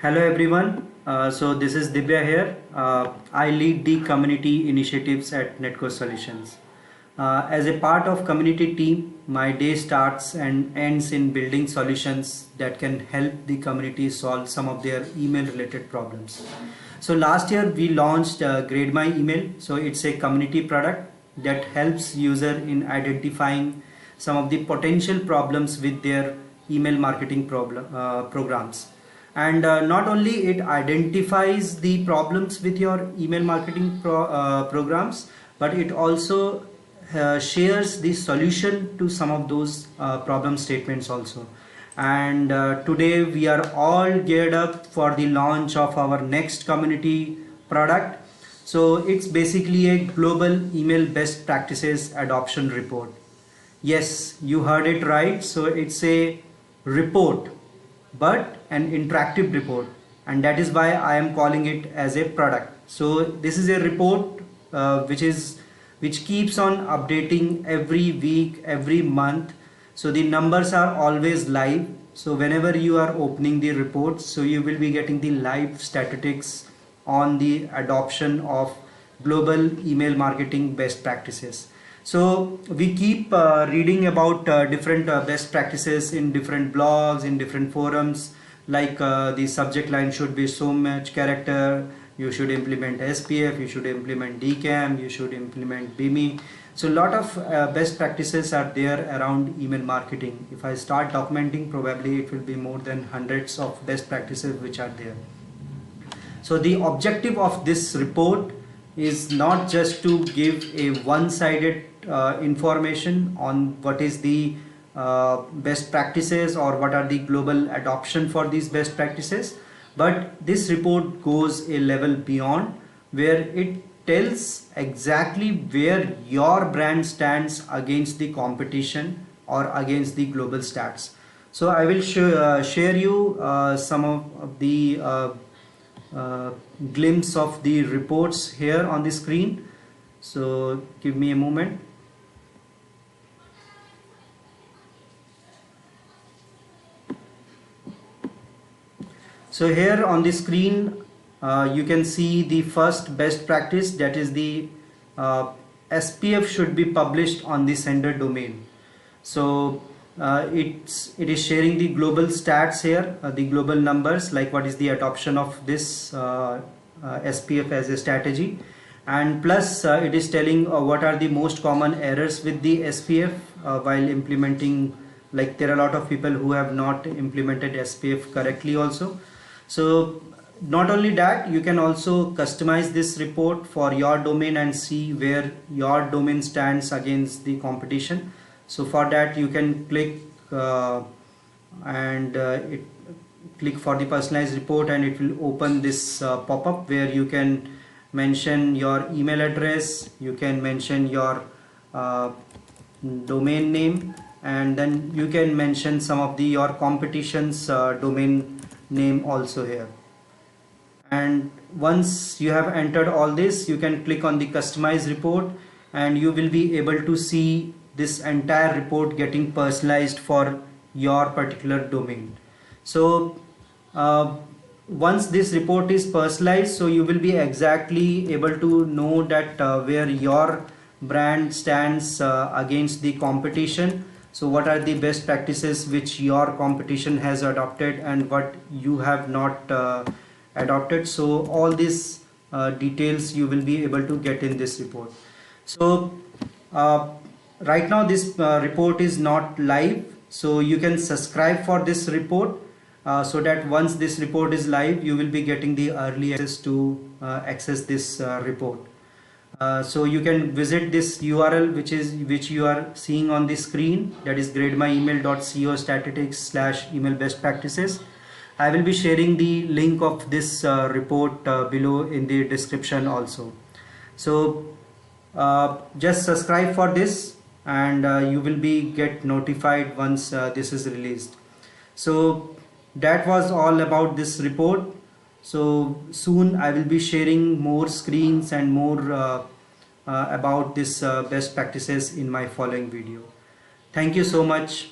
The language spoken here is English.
Hello everyone. So this is Divya here. I lead the community initiatives at Netco Solutions. As a part of community team, my day starts and ends in building solutions that can help the community solve some of their email related problems. So last year we launched Grade My Email. So it's a community product that helps user in identifying some of the potential problems with their email marketing programs. And not only it identifies the problems with your email marketing programs, but it also shares the solution to some of those problem statements also. And today we are all geared up for the launch of our next community product. So it's basically a global email best practices adoption report. Yes, you heard it right. So it's a report, but an interactive report, and that is why I am calling it as a product. So this is a report which keeps on updating every week, every month. So the numbers are always live. So whenever you are opening the report, so you will be getting the live statistics on the adoption of global email marketing best practices. So we keep reading about different best practices in different blogs, in different forums, like the subject line should be so much character, you should implement SPF, you should implement DCAM, you should implement BIMI. So a lot of best practices are there around email marketing. If I start documenting, probably it will be more than hundreds of best practices which are there. So the objective of this report is not just to give a one-sided information on what is the best practices or what are the global adoption for these best practices, but this report goes a level beyond, where it tells exactly where your brand stands against the competition or against the global stats. So I will share you some of the glimpse of the reports here on the screen. So give me a moment. So here on the screen you can see the first best practice, that is the SPF should be published on the sender domain. So it is sharing the global stats here, the global numbers, like what is the adoption of this SPF as a strategy, and plus it is telling what are the most common errors with the SPF while implementing. Like there are a lot of people who have not implemented SPF correctly also. So not only that, you can also customize this report for your domain and see where your domain stands against the competition. So for that you can click click for the personalized report, and it will open this pop-up where you can mention your email address, you can mention your domain name, and then you can mention some of your competition's domain name also here. And once you have entered all this, you can click on the customize report, and you will be able to see this entire report getting personalized for your particular domain. So once this report is personalized, so you will be exactly able to know that where your brand stands against the competition. So what are the best practices which your competition has adopted and what you have not adopted. So all these details you will be able to get in this report. So right now this report is not live, so you can subscribe for this report so that once this report is live, you will be getting the early access to access this report. So you can visit this URL which you are seeing on the screen, that is grademyemail.co statistics/email best practices. I will be sharing the link of this report below in the description also. So just subscribe for this, and you will be get notified once this is released. So that was all about this report. So soon I will be sharing more screens and more about this best practices in my following video. Thank you so much.